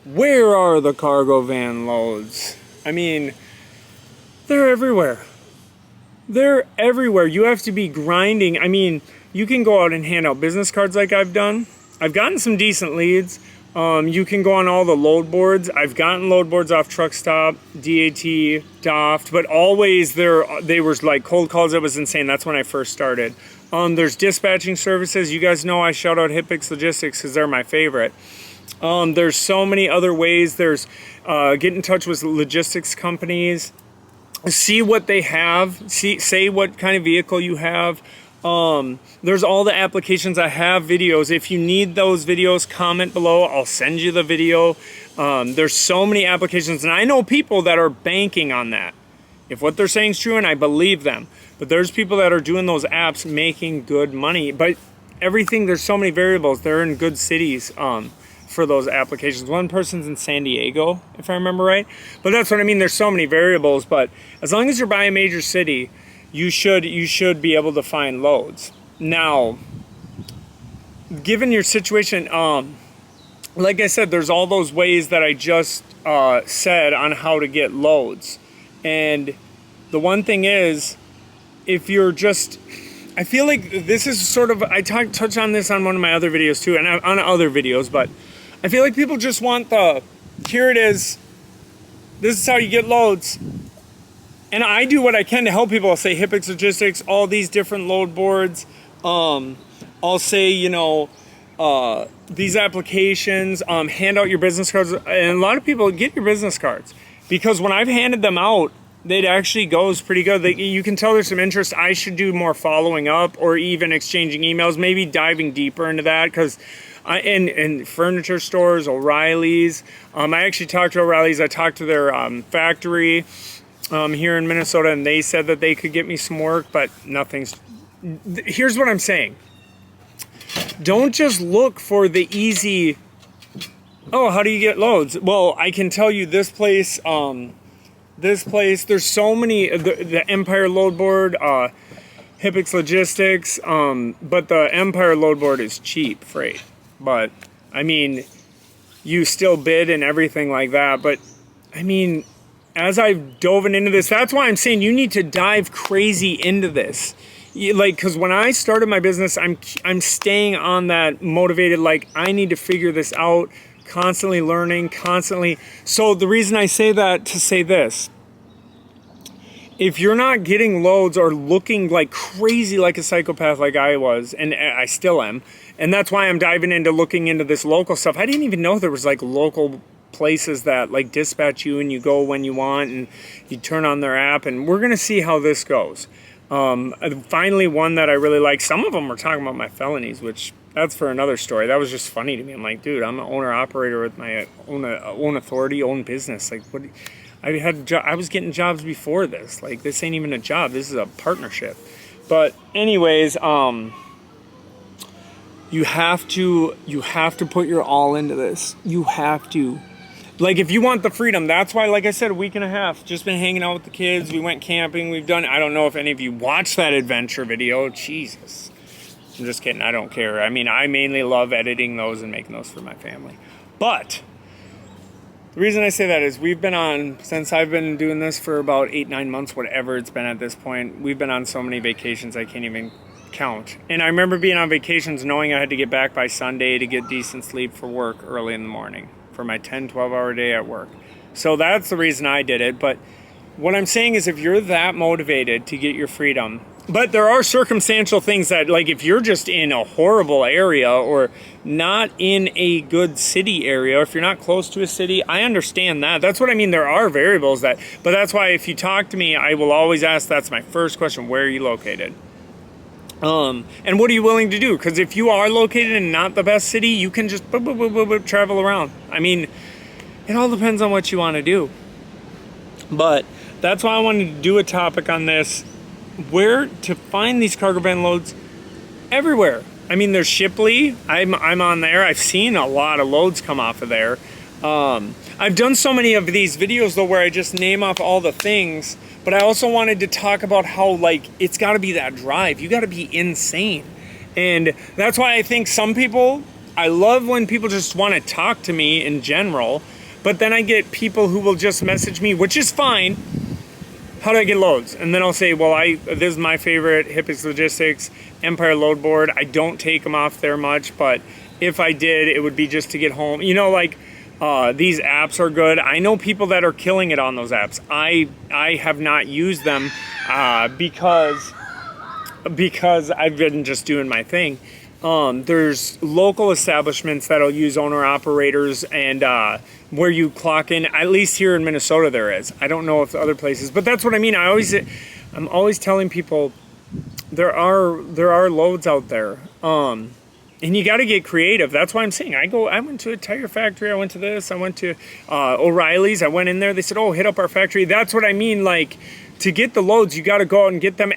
where are the cargo van loads? I mean, they're everywhere. They're everywhere. You have to be grinding. I mean, you can go out and hand out business cards like I've done. I've gotten some decent leads. You can go on all the load boards. I've gotten load boards off Truck Stop, DAT, Doft, but always they were like cold calls. That was insane. That's when I first started. There's dispatching services. You guys know I shout out Hipix Logistics because they're my favorite. There's so many other ways. There's get in touch with logistics companies. See what they have. Say what kind of vehicle you have. There's all the applications. I have videos. If you need those videos, comment below. I'll send you the video. There's so many applications, and I know people that are banking on that. If what they're saying is true, and I believe them, but there's people that are doing those apps making good money. But everything, there's so many variables. They're in good cities for those applications. One person's in San Diego, if I remember right. But that's what I mean. There's so many variables. But as long as you're by a major city, you should be able to find loads. Now, given your situation, like I said, there's all those ways that I just said on how to get loads. And the one thing is, if you're just, I feel like this is sort of, I touch on this on one of my other videos too, and on other videos, but I feel like people just want here it is, this is how you get loads. And I do what I can to help people. I'll say Hipix Logistics, all these different load boards. I'll say, these applications, hand out your business cards. And a lot of people get your business cards. Because when I've handed them out, it actually goes pretty good. You can tell there's some interest. I should do more following up or even exchanging emails, maybe diving deeper into that. Because in furniture stores, O'Reilly's. I actually talked to O'Reilly's. I talked to their factory here in Minnesota, and they said that they could get me some work, but nothing's. Here's what I'm saying. Don't just look for the easy, oh, how do you get loads? Well, I can tell you this place, there's so many, the Empire Load Board, Hipix Logistics, but the Empire Load Board is cheap freight. But, I mean, you still bid and everything like that, but, I mean, as I've dove into this, that's why I'm saying you need to dive crazy into this. Because when I started my business, I'm staying on that motivated, like, I need to figure this out, constantly learning, constantly. So the reason I say that, to say this, if you're not getting loads or looking like crazy like a psychopath like I was, and I still am, and that's why I'm diving into looking into this local stuff. I didn't even know there was like local places that like dispatch you and you go when you want and you turn on their app, and we're gonna see how this goes. Finally, one that I really like. Some of them were talking about my felonies, which that's for another story. That was just funny to me. I'm like, dude, I'm an owner operator with my own authority, own business. Like, what? I was getting jobs before this. Like, this ain't even a job. This is a partnership. But anyways, you have to put your all into this. You have to. Like, if you want the freedom, that's why, like I said, a week and a half, just been hanging out with the kids. We went camping. We've done, I don't know if any of you watched that adventure video. Jesus. I'm just kidding. I don't care. I mean, I mainly love editing those and making those for my family. But the reason I say that is we've been on, since I've been doing this for about 8-9 months, whatever it's been at this point, we've been on so many vacations I can't even count. And I remember being on vacations knowing I had to get back by Sunday to get decent sleep for work early in the morning for my 10-12 hour day at work. So that's the reason I did it. But what I'm saying is, if you're that motivated to get your freedom, but there are circumstantial things that, like, if you're just in a horrible area or not in a good city area, or if you're not close to a city, I understand that. That's what I mean. There are variables that, but that's why if you talk to me, I will always ask, that's my first question, where are you located? And what are you willing to do? Because if you are located in not the best city, you can just travel around. I mean, it all depends on what you want to do. But that's why I wanted to do a topic on this, where to find these cargo van loads everywhere. I mean, there's Shipley. I'm on there. I've seen a lot of loads come off of there. I've done so many of these videos, though, where I just name off all the things, but I also wanted to talk about how, like, it's got to be that drive. You got to be insane. And that's why I think some people, I love when people just want to talk to me in general, but then I get people who will just message me, which is fine. How do I get loads? And then I'll say, well, this is my favorite, Hippix Logistics, Empire Load Board. I don't take them off there much, but if I did, it would be just to get home. You know, like these apps are good. I know people that are killing it on those apps. I have not used them because I've been just doing my thing. There's local establishments that'll use owner-operators and where you clock in. At least here in Minnesota there is. I don't know if other places, but that's what I mean. I'm always telling people there are loads out there. And you got to get creative. That's why I'm saying I went to a tire factory. I went to this. I went to O'Reilly's. I went in there. They said, oh, hit up our factory. That's what I mean. Like, to get the loads, you got to go out and get them,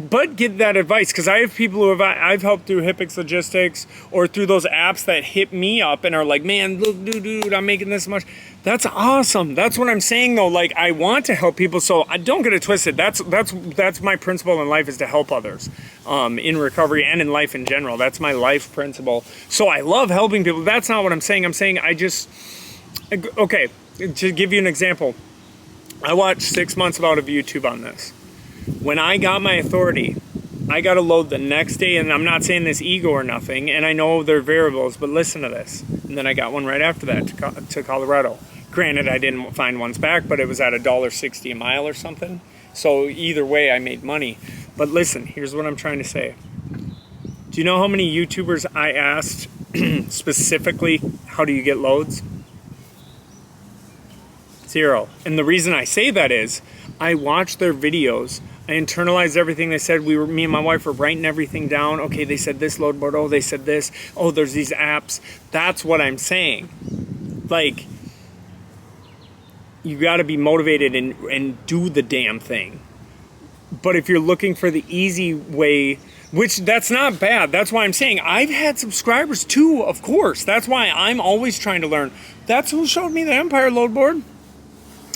but get that advice. Because I have people who I've helped through Hippix Logistics or through those apps that hit me up and are like, man, look, dude, I'm making this much. That's awesome. That's what I'm saying though. Like, I want to help people, so I don't get it twisted. That's my principle in life, is to help others in recovery and in life in general. That's my life principle. So I love helping people. That's not what I'm saying. I'm saying okay, to give you an example. I watched 6 months of YouTube on this. When I got my authority, I got a load the next day, and I'm not saying this ego or nothing, and I know they're variables, but listen to this. And then I got one right after that to Colorado. Granted, I didn't find ones back, but it was at $1.60 a mile or something. So either way, I made money. But listen, here's what I'm trying to say. Do you know how many YouTubers I asked specifically, how do you get loads? 0. And the reason I say that is I watched their videos. I internalized everything they said. Me and my wife were writing everything down. Okay, they said this load board. Oh, they said this. Oh, there's these apps. That's what I'm saying. Like, you got to be motivated and do the damn thing. But if you're looking for the easy way, which that's not bad. That's why I'm saying I've had subscribers too, of course. That's why I'm always trying to learn. That's who showed me the Empire load board.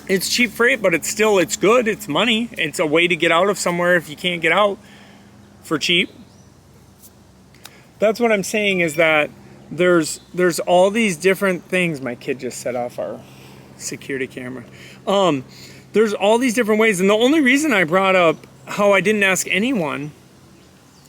It's cheap freight, but it's good. It's money. It's a way to get out of somewhere if you can't get out for cheap. That's what I'm saying, is that there's all these different things. My kid just set off our security camera. There's all these different ways, and the only reason I brought up how I didn't ask anyone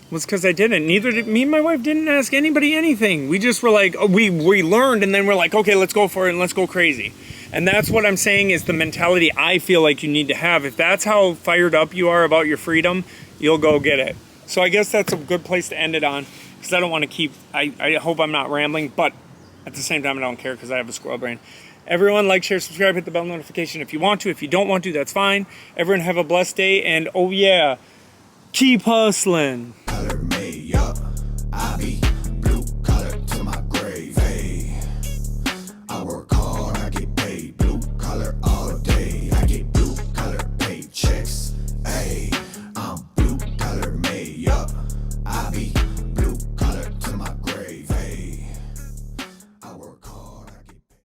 was because I didn't. Neither did me and my wife didn't ask anybody anything. We just were like, we learned, and then we're like, okay, let's go for it and let's go crazy. And that's what I'm saying is the mentality I feel like you need to have. If that's how fired up you are about your freedom, you'll go get it. So I guess that's a good place to end it on, because I don't want to keep, I hope I'm not rambling, but at the same time I don't care because I have a squirrel brain. Everyone, like, share, subscribe, hit the bell notification if you want to. If you don't want to, that's fine. Everyone have a blessed day, and oh yeah, keep hustling.